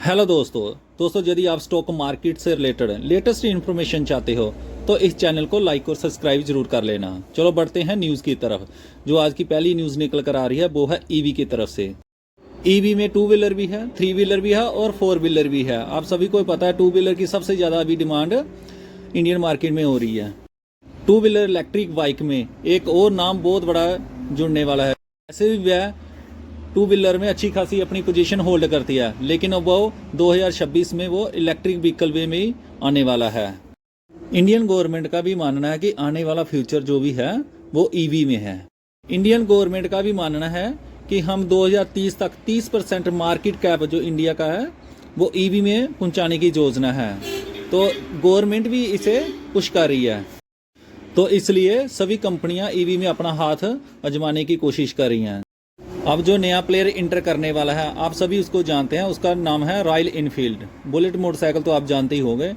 Hello दोस्तों यदि आप स्टॉक मार्केट से रिलेटेड लेटेस्ट इन्फॉर्मेशन चाहते हो तो इस चैनल को लाइक और सब्सक्राइब जरूर कर लेना। चलो बढ़ते हैं न्यूज़ की तरफ। जो आज की पहली न्यूज़ निकल कर आ रही है वो है ईवी की तरफ से। ईवी में 2 व्हीलर भी है, 3 व्हीलर भी है और 4 व्हीलर भी है। आप सभी को पता है 2 व्हीलर की सबसे ज़्यादा अभी डिमांड इंडियन मार्केट में हो रही है। 2 व्हीलर इलेक्ट्रिक बाइक में एक और नाम बहुत बड़ा जुड़ने वाला है। ऐसे भी वह 2 व्हीलर में अच्छी खासी अपनी पोजीशन होल्ड करती है, लेकिन अब वो 2026 में वो इलेक्ट्रिक व्हीकल में ही आने वाला है। इंडियन गवर्नमेंट का भी मानना है कि आने वाला फ्यूचर जो भी है वो ईवी में है। इंडियन गवर्नमेंट का भी मानना है कि हम 2030 तक 30% मार्केट कैप जो इंडिया का है वो ईवी में पहुंचाने की योजना है। तो गवर्नमेंट भी इसे पुश कर रही है, तो इसलिए सभी कंपनियां ईवी में अपना हाथ आजमाने की कोशिश कर रही हैं। अब जो नया प्लेयर इंटर करने वाला है आप सभी उसको जानते हैं, उसका नाम है रॉयल इनफील्ड। बुलेट मोटरसाइकिल तो आप जानते ही होंगे।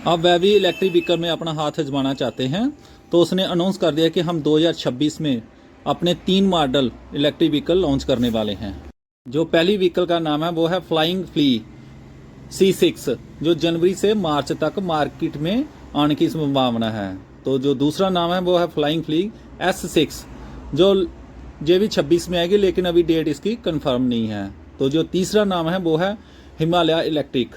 अब वह भी इलेक्ट्रिक व्हीकल में अपना हाथ आजमाना चाहते हैं, तो उसने अनाउंस कर दिया कि हम 2026 में अपने 3 मॉडल इलेक्ट्रिक व्हीकल लॉन्च करने वाले हैं। जो पहली व्हीकल का नाम है वो है फ्लाइंग फ्ली C6, जो जनवरी से मार्च तक मार्केट में आने की संभावना है। तो जो दूसरा नाम है वो है फ्लाइंग फ्ली S6, जो ये भी 26 में आएगी, लेकिन अभी डेट इसकी कंफर्म नहीं है। तो जो तीसरा नाम है वो है हिमालय इलेक्ट्रिक,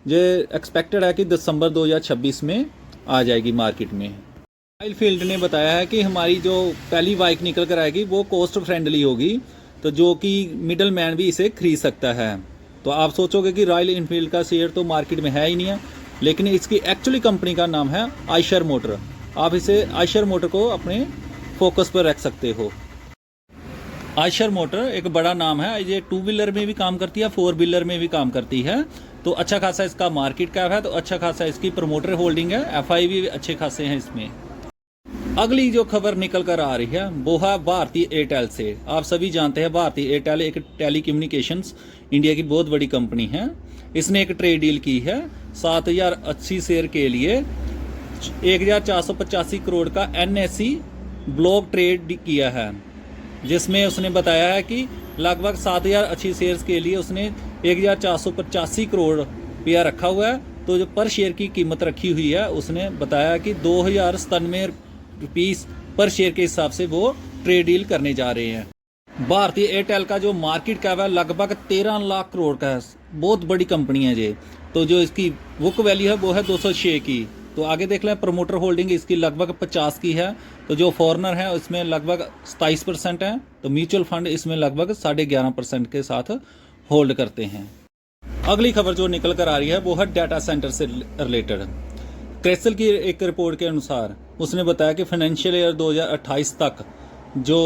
जो एक्सपेक्टेड है कि दिसंबर 2026 में आ जाएगी मार्केट में। रॉयल फील्ड ने बताया है कि हमारी जो पहली बाइक निकल कर आएगी वो कॉस्ट फ्रेंडली होगी, तो जो कि मिडल मैन भी इसे खरीद सकता है। तो आप सोचोगे कि रॉयल इनफील्ड का शेयर तो मार्केट में है ही नहीं है, लेकिन इसकी एक्चुअली कंपनी का नाम है आयशर मोटर। आप इसे आयशर मोटर को अपने फोकस पर रख सकते हो। आयशर मोटर एक बड़ा नाम है, ये 2 व्हीलर में भी काम करती है, 4 व्हीलर में भी काम करती है। तो अच्छा खासा इसका मार्केट कैप है, तो अच्छा खासा इसकी प्रमोटर होल्डिंग है, FI भी अच्छे खासे हैं इसमें। अगली जो खबर निकल कर आ रही है वो है भारतीय एयरटेल से। आप सभी जानते हैं भारतीय एयरटेल एक टेलीकम्युनिकेशंस इंडिया की बहुत बड़ी कंपनी है। इसने एक ट्रेड डील की है 7080 शेयर के लिए 1485 करोड़ का NSE ब्लॉक ट्रेड किया है, जिसमें उसने बताया है कि लगभग 7080 शेयर्स के लिए उसने 1485 करोड़ रुपया रखा हुआ है। तो जो पर शेयर की कीमत रखी हुई है उसने बताया कि 2097 रुपीस पर शेयर के हिसाब से वो ट्रेड डील करने जा रहे हैं। भारतीय एयरटेल का जो मार्केट कैप है लगभग 13 लाख करोड़ का है, बहुत बड़ी कंपनी है ये। तो जो इसकी बुक वैल्यू है वो है 206 की। तो आगे देख लें, प्रमोटर होल्डिंग इसकी लगभग 50 की है। तो जो फॉरेनर है उसमें लगभग 27% है। तो म्यूचुअल फंड इसमें लगभग 11.5% के साथ होल्ड करते हैं। अगली खबर जो निकल कर आ रही है वो है डाटा सेंटर से रिलेटेड। क्रेसल की एक रिपोर्ट के अनुसार उसने बताया कि फाइनेंशियल ईयर 2028 तक जो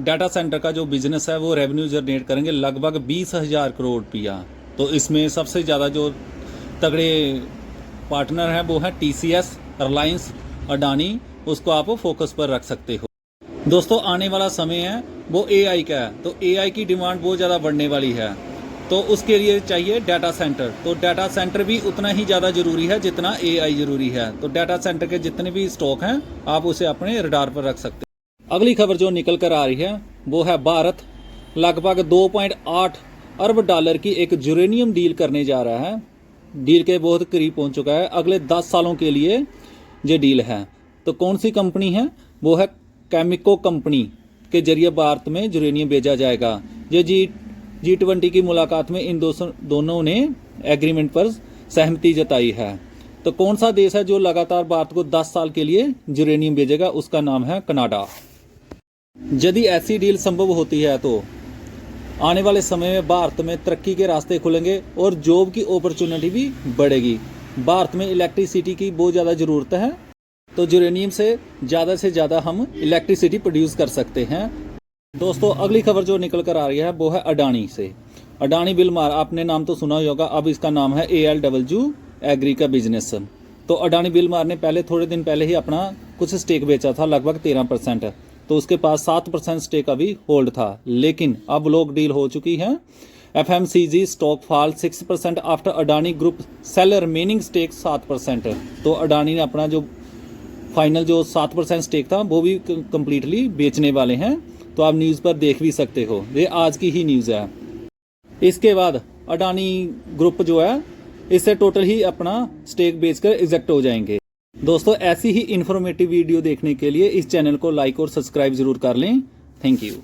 डाटा सेंटर का जो बिजनेस है वो रेवेन्यू जनरेट करेंगे लगभग 20,000 करोड़ रुपया। तो इसमें सबसे ज़्यादा जो तगड़े पार्टनर है वो है TCS, रिलायंस, अडानी। उसको आप फोकस पर रख सकते हो। दोस्तों आने वाला समय है वो AI का है, तो AI की डिमांड बहुत ज़्यादा बढ़ने वाली है, तो उसके लिए चाहिए डाटा सेंटर। तो डाटा सेंटर भी उतना ही ज़्यादा ज़रूरी है जितना AI ज़रूरी है। तो डाटा सेंटर के जितने भी स्टॉक हैं आप उसे अपने रडार पर रख सकते हो। अगली खबर जो निकल कर आ रही है वो है भारत लगभग 2.8 अरब डॉलर की एक यूरेनियम डील करने जा रहा है। डील के बहुत करीब पहुंच चुका है, अगले 10 सालों के लिए ये डील है। तो कौन सी कंपनी है वो है केमिको कंपनी के जरिए भारत में यूरेनियम भेजा जाएगा। ये G20 की मुलाकात में इन दोनों ने एग्रीमेंट पर सहमति जताई है। तो कौन सा देश है जो लगातार भारत को 10 साल के लिए यूरेनियम भेजेगा, उसका नाम है कनाडा। यदि ऐसी डील संभव होती है तो आने वाले समय में भारत में तरक्की के रास्ते खुलेंगे और जॉब की अपॉर्चुनिटी भी बढ़ेगी। भारत में इलेक्ट्रिसिटी की बहुत ज़्यादा ज़रूरत है, तो यूरेनियम से ज़्यादा हम इलेक्ट्रिसिटी प्रोड्यूस कर सकते हैं। दोस्तों अगली खबर जो निकल कर आ रही है वो है अडानी से। अडानी बिलमार, आपने नाम तो सुना ही होगा, अब इसका नाम है ALW एग्री का बिजनेस। तो अडानी बिलमार ने थोड़े दिन पहले ही अपना कुछ स्टेक बेचा था, लगभग 13%। तो उसके पास 7% स्टेक अभी होल्ड था, लेकिन अब लोग डील हो चुकी है। FMCG stock fall 6% after Adani group sale remaining stake 7%। तो अडानी ने अपना जो फाइनल जो 7% स्टेक था वो भी कंप्लीटली बेचने वाले हैं। तो आप न्यूज़ पर देख भी सकते हो, ये आज की ही न्यूज़ है। इसके बाद अडानी ग्रुप जो है इससे टोटल ही अपना स्टेक बेचकर एग्जेक्ट हो जाएंगे। दोस्तों ऐसी ही इन्फॉर्मेटिव वीडियो देखने के लिए इस चैनल को लाइक और सब्सक्राइब जरूर कर लें। Thank you.